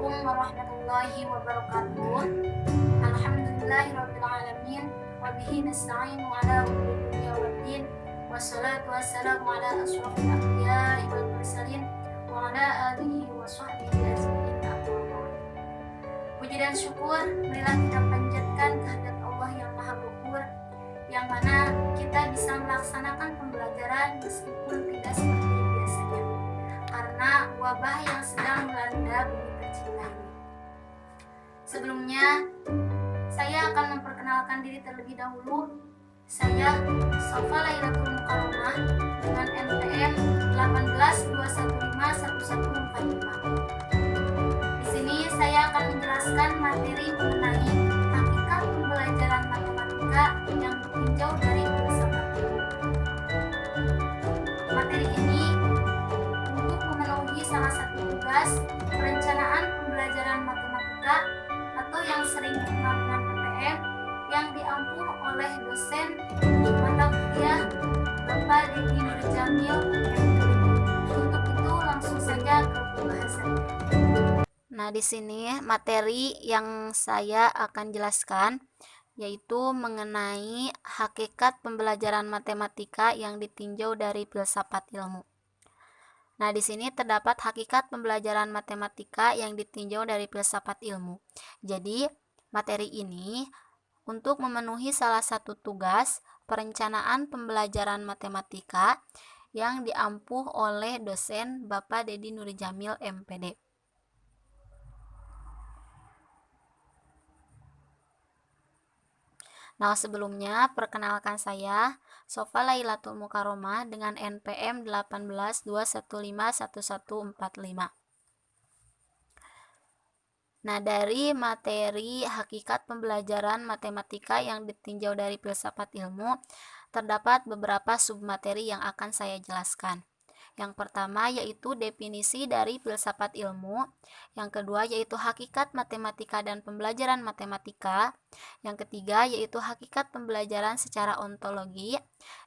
Assalamualaikum warahmatullahi wabarakatuh. Alhamdulillahirrabbilalamin. Wabihi nasta'inu ala umuri dunia waddin. Wassalatu wassalamu ala ashrafil anbiya'i wal mursalin wa ala alihi wa sahbihi ajma'in. Puji dan syukur marilah kita panjatkan kehadirat Allah yang Maha Ghaffur, yang mana kita bisa melaksanakan pembelajaran meskipun tidak seperti biasanya karena wabah yang sedang melanda bumi tercinta ini. Sebelumnya, saya akan memperkenalkan diri terlebih dahulu. Saya Sofa Lailatul Mukarramah dengan NPM 182151145. Di sini saya akan menjelaskan materi mengenai hakikat pembelajaran matematika yang ditinjau dari filsafat ilmu. Materi ini untuk memenuhi salah satu tugas perencanaan pembelajaran matematika atau yang sering dikenal dengan PPM yang diampu oleh dosen mata kuliah Bapak Dedi Nurjamil. Untuk itu langsung saja ke pembahasannya. Nah, di sini materi yang saya akan jelaskan yaitu mengenai hakikat pembelajaran matematika yang ditinjau dari filsafat ilmu. Nah, di sini terdapat hakikat pembelajaran matematika yang ditinjau dari filsafat ilmu. Jadi, materi ini untuk memenuhi salah satu tugas perencanaan pembelajaran matematika yang diampuh oleh dosen Bapak Dedi Nurjamil MPD. Nah, sebelumnya perkenalkan saya Sofa Lailatul Mukarramah dengan NPM 182151145. Nah, dari materi hakikat pembelajaran matematika yang ditinjau dari filsafat ilmu, terdapat beberapa submateri yang akan saya jelaskan. Yang pertama yaitu definisi dari filsafat ilmu, yang kedua yaitu hakikat matematika dan pembelajaran matematika, yang ketiga yaitu hakikat pembelajaran secara ontologi,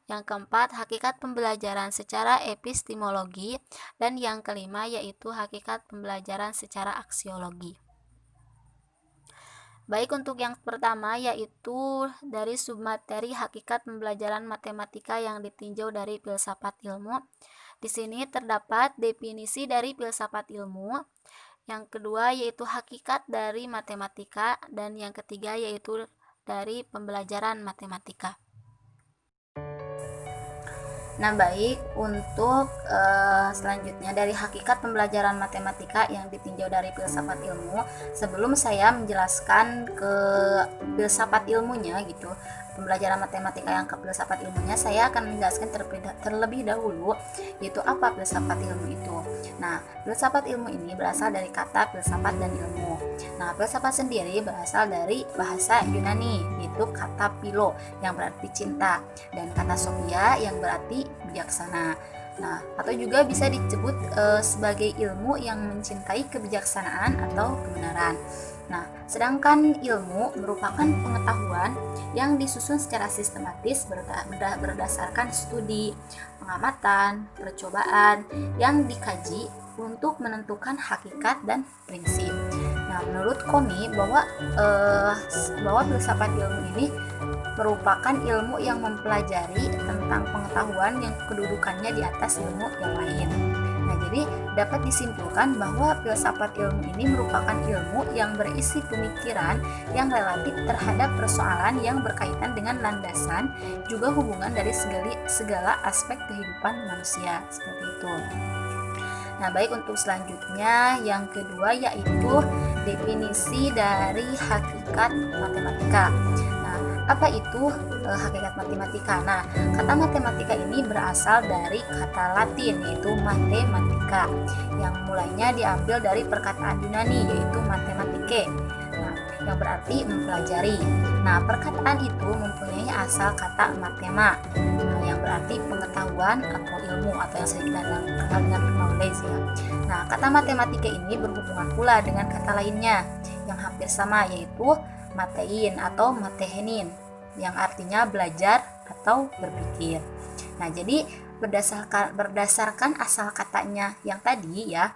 yang keempat hakikat pembelajaran secara epistemologi, dan yang kelima yaitu hakikat pembelajaran secara aksiologi. Baik, untuk yang pertama yaitu dari submateri hakikat pembelajaran matematika yang ditinjau dari filsafat ilmu. Di sini terdapat definisi dari filsafat ilmu, yang kedua yaitu hakikat dari matematika, dan yang ketiga yaitu dari pembelajaran matematika. Nah, baik, untuk selanjutnya dari hakikat pembelajaran matematika yang ditinjau dari filsafat ilmu, sebelum saya menjelaskan ke filsafat ilmunya gitu, pembelajaran matematika yang ke filsafat ilmunya, saya akan menjelaskan terlebih dahulu yaitu apa filsafat ilmu itu. Nah, filsafat ilmu ini berasal dari kata filsafat dan ilmu. Nah, filsafat sendiri berasal dari bahasa Yunani, yaitu kata philo yang berarti cinta, dan kata sophia yang berarti bijaksana. Nah, atau juga bisa disebut sebagai ilmu yang mencintai kebijaksanaan atau kebenaran. Nah, sedangkan ilmu merupakan pengetahuan yang disusun secara sistematis berdasarkan studi, pengamatan, percobaan yang dikaji untuk menentukan hakikat dan prinsip. Nah, menurut Komi bahwa filsafat ilmu ini merupakan ilmu yang mempelajari tentang pengetahuan yang kedudukannya di atas ilmu yang lain. Nah, jadi dapat disimpulkan bahwa filsafat ilmu ini merupakan ilmu yang berisi pemikiran yang relatif terhadap persoalan yang berkaitan dengan landasan juga hubungan dari segala aspek kehidupan manusia, seperti itu. Nah, baik, untuk selanjutnya yang kedua yaitu definisi dari hakikat matematika. Nah, apa itu hakikat matematika? Nah, kata matematika ini berasal dari kata Latin yaitu matematika, yang mulainya diambil dari perkataan Yunani yaitu mathematike, yang berarti mempelajari. Nah, perkataan itu mempunyai asal kata matema, yang berarti pengetahuan atau ilmu, atau yang sering kita kenal dengan knowledge ya. Nah, kata matematika ini berhubungan pula dengan kata lainnya yang hampir sama yaitu matein atau matehenin, yang artinya belajar atau berpikir. Nah, jadi berdasarkan asal katanya yang tadi ya,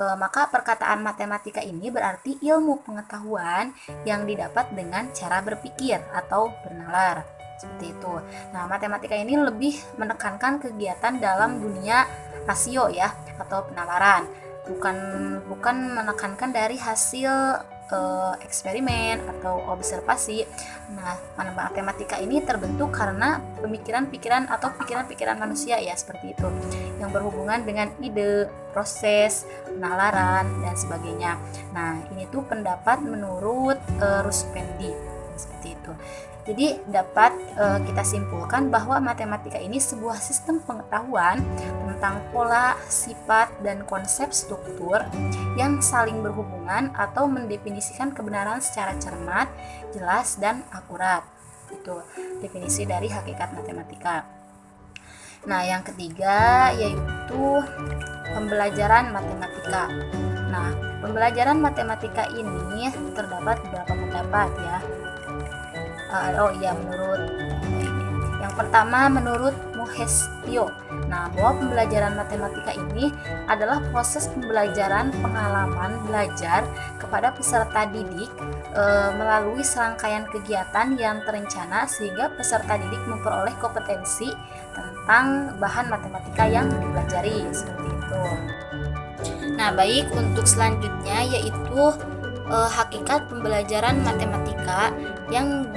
Maka perkataan matematika ini berarti ilmu pengetahuan yang didapat dengan cara berpikir atau bernalar. Seperti itu. Nah, matematika ini lebih menekankan kegiatan dalam dunia rasio ya atau penalaran. Bukan menekankan dari hasil eksperimen atau observasi. Nah, matematika ini terbentuk karena pemikiran-pikiran atau pikiran-pikiran manusia ya seperti itu, yang berhubungan dengan ide, proses, penalaran dan sebagainya. Nah, ini tuh pendapat menurut Ruspendi seperti itu. Jadi dapat kita simpulkan bahwa matematika ini sebuah sistem pengetahuan tentang pola, sifat, dan konsep struktur yang saling berhubungan atau mendefinisikan kebenaran secara cermat, jelas, dan akurat. Itu definisi dari hakikat matematika. Nah, yang ketiga yaitu pembelajaran matematika. Nah, pembelajaran matematika ini terdapat beberapa pendapat ya. Menurut yang pertama menurut Mohestio. Nah, bahwa pembelajaran matematika ini adalah proses pembelajaran pengalaman belajar kepada peserta didik melalui serangkaian kegiatan yang terencana sehingga peserta didik memperoleh kompetensi tentang bahan matematika yang dipelajari seperti itu. Nah, baik, untuk selanjutnya yaitu hakikat pembelajaran matematika yang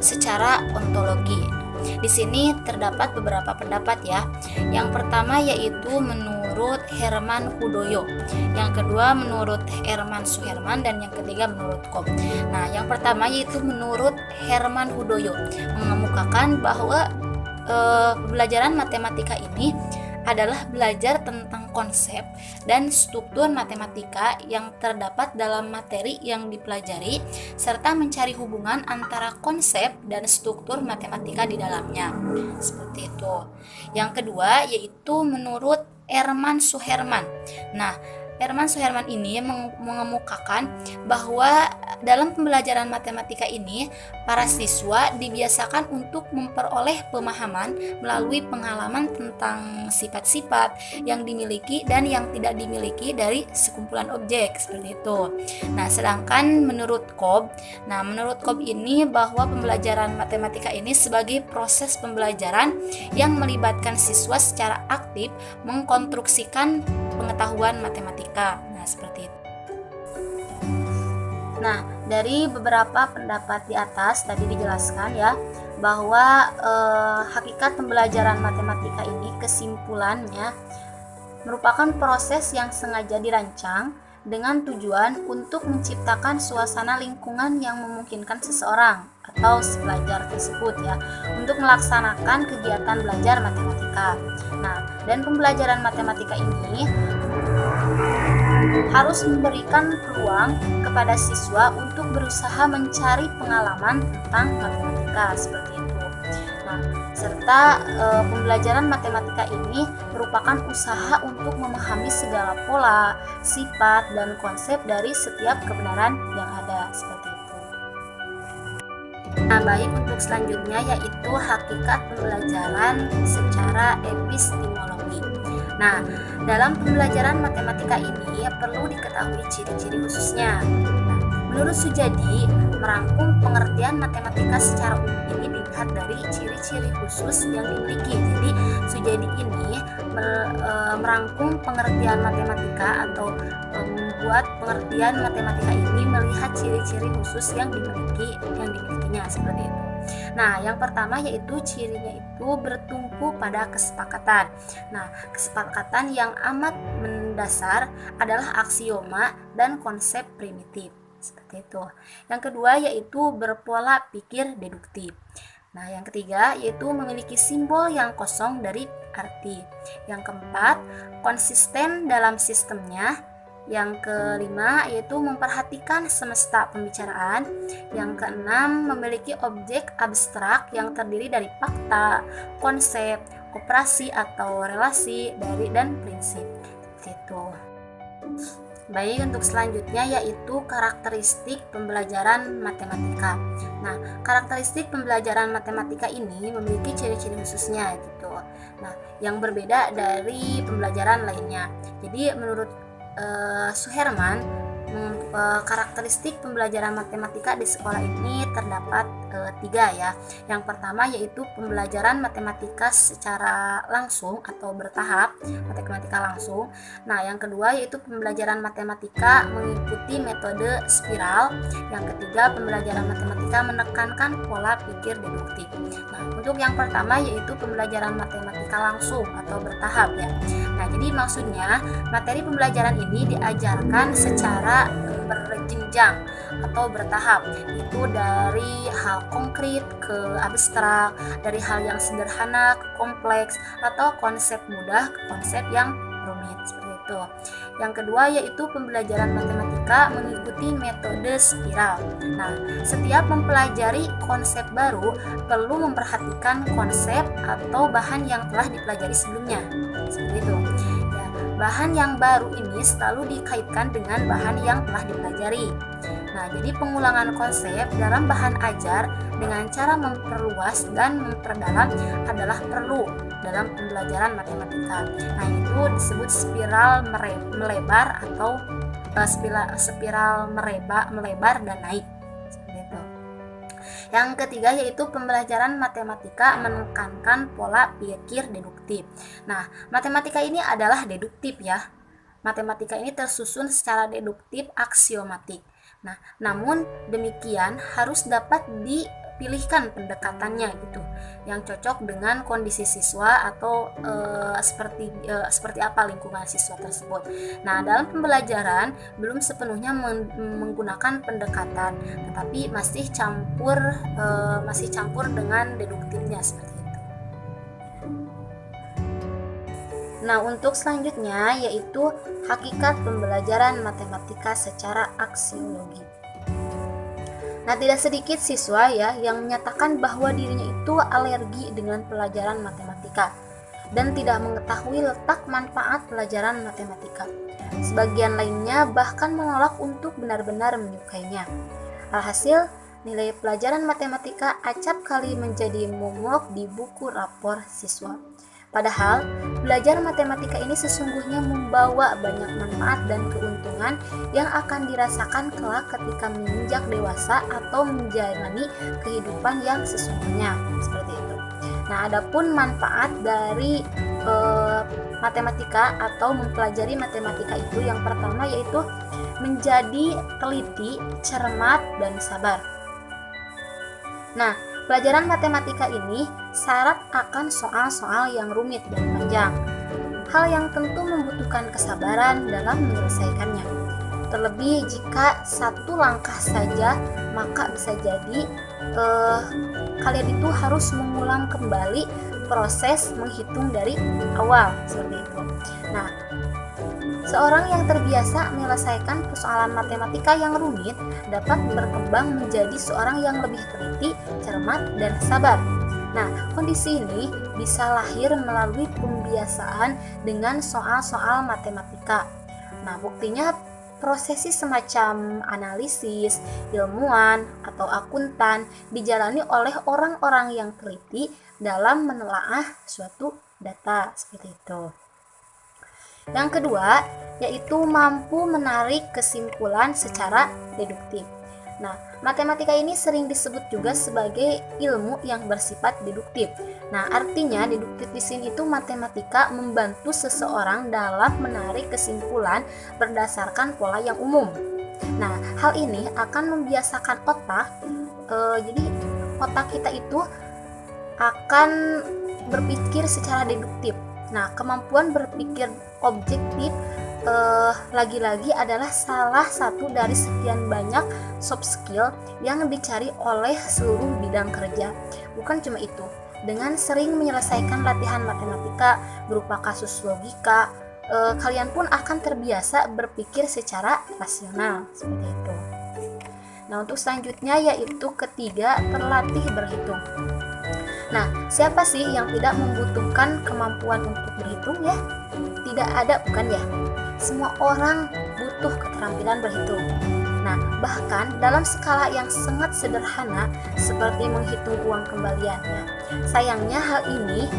secara ontologi. Di sini terdapat beberapa pendapat ya. Yang pertama yaitu menurut Herman Hudoyo, yang kedua menurut Herman Suherman, dan yang ketiga menurut Cobb. Nah, yang pertama yaitu menurut Herman Hudoyo mengemukakan bahwa pembelajaran matematika ini adalah belajar tentang konsep dan struktur matematika yang terdapat dalam materi yang dipelajari serta mencari hubungan antara konsep dan struktur matematika di dalamnya. Seperti itu. Yang kedua yaitu menurut Herman Suherman. Nah, Herman Suherman ini mengemukakan bahwa dalam pembelajaran matematika ini para siswa dibiasakan untuk memperoleh pemahaman melalui pengalaman tentang sifat-sifat yang dimiliki dan yang tidak dimiliki dari sekumpulan objek seperti itu. Nah, sedangkan menurut Cobb ini bahwa pembelajaran matematika ini sebagai proses pembelajaran yang melibatkan siswa secara aktif mengkonstruksikan pengetahuan matematika. Nah, seperti itu. Nah, dari beberapa pendapat di atas tadi dijelaskan ya bahwa hakikat pembelajaran matematika ini kesimpulannya merupakan proses yang sengaja dirancang dengan tujuan untuk menciptakan suasana lingkungan yang memungkinkan seseorang atau si pelajar tersebut ya untuk melaksanakan kegiatan belajar matematika. Nah, dan pembelajaran matematika ini harus memberikan peluang kepada siswa untuk berusaha mencari pengalaman tentang matematika seperti itu. Nah, serta pembelajaran matematika ini merupakan usaha untuk memahami segala pola, sifat, dan konsep dari setiap kebenaran yang ada seperti itu. Nah, baik, untuk selanjutnya yaitu hakikat pembelajaran secara epistemologi. Nah, dalam pembelajaran matematika ini perlu diketahui ciri-ciri khususnya. Nah, menurut Sujadi, merangkum pengertian matematika secara umum ini dilihat dari ciri-ciri khusus yang dimiliki. Jadi, Sujadi ini merangkum pengertian matematika atau membuat pengertian matematika ini melihat ciri-ciri khusus yang dimilikinya seperti itu. Nah, yang pertama yaitu cirinya itu bertumpu pada kesepakatan. Nah, kesepakatan yang amat mendasar adalah aksioma dan konsep primitif. Seperti itu. Yang kedua yaitu berpola pikir deduktif. Nah, yang ketiga yaitu memiliki simbol yang kosong dari arti. Yang keempat, konsisten dalam sistemnya. Yang kelima yaitu memperhatikan semesta pembicaraan. Yang keenam, memiliki objek abstrak yang terdiri dari fakta, konsep, operasi atau relasi, dan prinsip. Gitu. Baik, untuk selanjutnya yaitu karakteristik pembelajaran matematika. Nah, karakteristik pembelajaran matematika ini memiliki ciri-ciri khususnya gitu. Nah, yang berbeda dari pembelajaran lainnya. Jadi menurut Suherman, karakteristik pembelajaran matematika di sekolah ini terdapat 3 ya. Yang pertama yaitu pembelajaran matematika secara langsung atau bertahap, matematika langsung. Nah, yang kedua yaitu pembelajaran matematika mengikuti metode spiral. Yang ketiga, pembelajaran matematika menekankan pola pikir deduktif. Nah, untuk yang pertama yaitu pembelajaran matematika langsung atau bertahap ya. Nah, jadi maksudnya materi pembelajaran ini diajarkan secara berjenjang atau bertahap, itu dari hal konkret ke abstrak, dari hal yang sederhana ke kompleks, atau konsep mudah ke konsep yang rumit, seperti itu. Yang kedua yaitu pembelajaran matematika mengikuti metode spiral. Nah, setiap mempelajari konsep baru perlu memperhatikan konsep atau bahan yang telah dipelajari sebelumnya, seperti itu. Bahan yang baru ini selalu dikaitkan dengan bahan yang telah dipelajari. Nah, jadi pengulangan konsep dalam bahan ajar dengan cara memperluas dan memperdalam adalah perlu dalam pembelajaran matematika. Nah, itu disebut spiral melebar atau spiral melebar dan naik. Seperti itu. Yang ketiga yaitu pembelajaran matematika menekankan pola pikir deduktif. Nah, matematika ini adalah deduktif ya. Matematika ini tersusun secara deduktif aksiomatik. Nah, namun demikian harus dapat dipilihkan pendekatannya gitu, yang cocok dengan kondisi siswa atau seperti apa lingkungan siswa tersebut. Nah, dalam pembelajaran belum sepenuhnya menggunakan pendekatan, tetapi masih campur dengan deduktifnya seperti itu. Nah, untuk selanjutnya yaitu hakikat pembelajaran matematika secara aksiologi. Nah, tidak sedikit siswa ya yang menyatakan bahwa dirinya itu alergi dengan pelajaran matematika dan tidak mengetahui letak manfaat pelajaran matematika. Sebagian lainnya bahkan menolak untuk benar-benar menyukainya. Alhasil, nilai pelajaran matematika acap kali menjadi momok di buku rapor siswa. Padahal, belajar matematika ini sesungguhnya membawa banyak manfaat dan keuntungan yang akan dirasakan kelak ketika menginjak dewasa atau menjalani kehidupan yang sesungguhnya, seperti itu. Nah, adapun manfaat dari matematika atau mempelajari matematika itu yang pertama yaitu menjadi teliti, cermat, dan sabar. Nah, pelajaran matematika ini syarat akan soal-soal yang rumit dan panjang, hal yang tentu membutuhkan kesabaran dalam menyelesaikannya. Terlebih jika satu langkah saja, maka bisa jadi kalian itu harus mengulang kembali proses menghitung dari awal, seperti itu. Nah, seorang yang terbiasa menyelesaikan persoalan matematika yang rumit dapat berkembang menjadi seorang yang lebih teliti, cermat, dan sabar. Nah, kondisi ini bisa lahir melalui pembiasaan dengan soal-soal matematika. Nah, buktinya prosesi semacam analisis, ilmuwan, atau akuntan dijalani oleh orang-orang yang teliti dalam menelaah suatu data, seperti itu. Yang kedua, yaitu mampu menarik kesimpulan secara deduktif. Nah, matematika ini sering disebut juga sebagai ilmu yang bersifat deduktif. Nah, artinya deduktif di sini itu matematika membantu seseorang dalam menarik kesimpulan berdasarkan pola yang umum. Nah, hal ini akan membiasakan otak. Jadi otak kita itu akan berpikir secara deduktif. Nah, kemampuan berpikir objektif lagi-lagi adalah salah satu dari sekian banyak soft skill yang dicari oleh seluruh bidang kerja. Bukan cuma itu, dengan sering menyelesaikan latihan matematika berupa kasus logika, kalian pun akan terbiasa berpikir secara rasional, seperti itu. Nah, untuk selanjutnya yaitu ketiga, terlatih berhitung. Nah, siapa sih yang tidak membutuhkan kemampuan untuk berhitung ya? Tidak ada, bukan ya? Semua orang butuh keterampilan berhitung. Nah, bahkan dalam skala yang sangat sederhana seperti menghitung uang kembaliannya. Sayangnya hal ini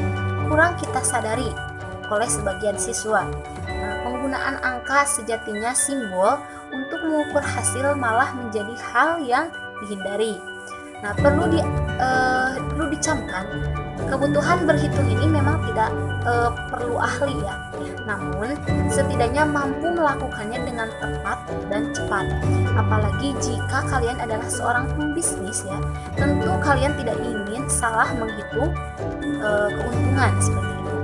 kurang kita sadari oleh sebagian siswa. Nah, penggunaan angka sejatinya simbol untuk mengukur hasil malah menjadi hal yang dihindari. Nah, perlu dicamkan, kebutuhan berhitung ini memang tidak perlu ahli ya, namun setidaknya mampu melakukannya dengan tepat dan cepat. Apalagi jika kalian adalah seorang pembisnis ya, tentu kalian tidak ingin salah menghitung keuntungan seperti itu.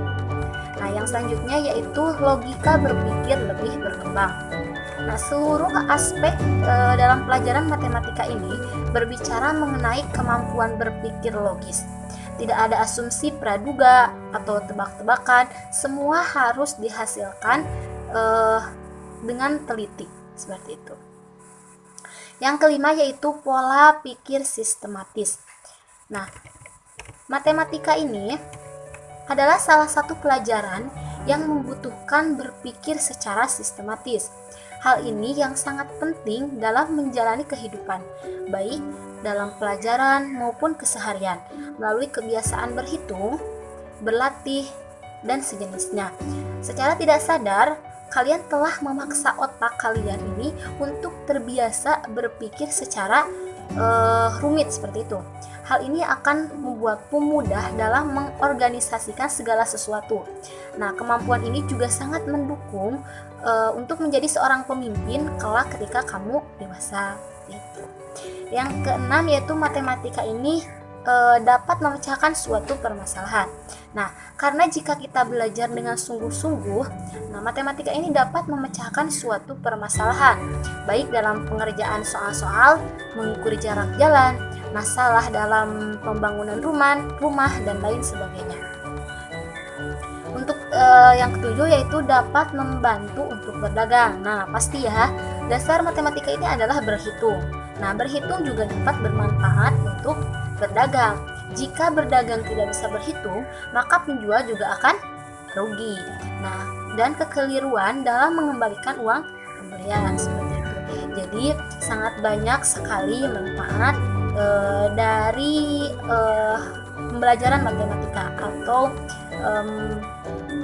Nah, yang selanjutnya yaitu logika berpikir lebih berkembang. Nah, seluruh aspek dalam pelajaran matematika ini berbicara mengenai kemampuan berpikir logis. Tidak ada asumsi praduga atau tebak-tebakan, semua harus dihasilkan dengan teliti, seperti itu. Yang kelima yaitu pola pikir sistematis. Nah, matematika ini adalah salah satu pelajaran yang membutuhkan berpikir secara sistematis. Hal ini yang sangat penting dalam menjalani kehidupan, baik dalam pelajaran maupun keseharian, melalui kebiasaan berhitung, berlatih, dan sejenisnya. Secara tidak sadar, kalian telah memaksa otak kalian ini untuk terbiasa berpikir secara rumit seperti itu. Hal ini akan membuatmu mudah dalam mengorganisasikan segala sesuatu. Nah, kemampuan ini juga sangat mendukung untuk menjadi seorang pemimpin kelak ketika kamu dewasa. Gitu. Yang keenam yaitu matematika ini dapat memecahkan suatu permasalahan. Nah, karena jika kita belajar dengan sungguh-sungguh, nah matematika ini dapat memecahkan suatu permasalahan, baik dalam pengerjaan soal-soal, mengukur jarak jalan, masalah dalam pembangunan rumah dan lain sebagainya. Untuk yang ketujuh yaitu dapat membantu untuk berdagang. Nah, pasti ya, dasar matematika ini adalah berhitung. Nah, berhitung juga dapat bermanfaat untuk berdagang. Jika berdagang tidak bisa berhitung, maka penjual juga akan rugi. Nah, dan kekeliruan dalam mengembalikan uang pembelian seperti itu. Jadi, sangat banyak sekali manfaat dari pembelajaran matematika atau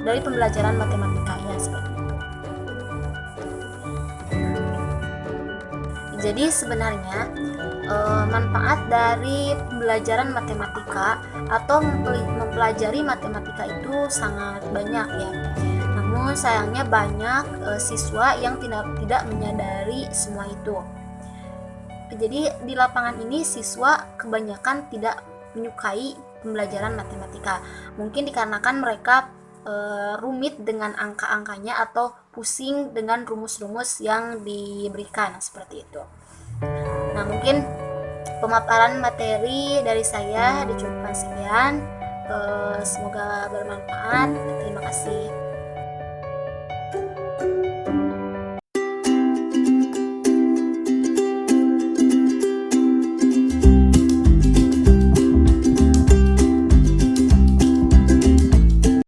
dari pembelajaran matematika ya seperti itu. Jadi sebenarnya manfaat dari pembelajaran matematika atau mempelajari matematika itu sangat banyak ya. Namun sayangnya banyak siswa yang tidak menyadari semua itu. Jadi di lapangan ini siswa kebanyakan tidak menyukai pembelajaran matematika. Mungkin dikarenakan mereka rumit dengan angka-angkanya atau pusing dengan rumus-rumus yang diberikan seperti itu. Nah, mungkin pemaparan materi dari saya dicukupkan sekian. Semoga bermanfaat. Terima kasih.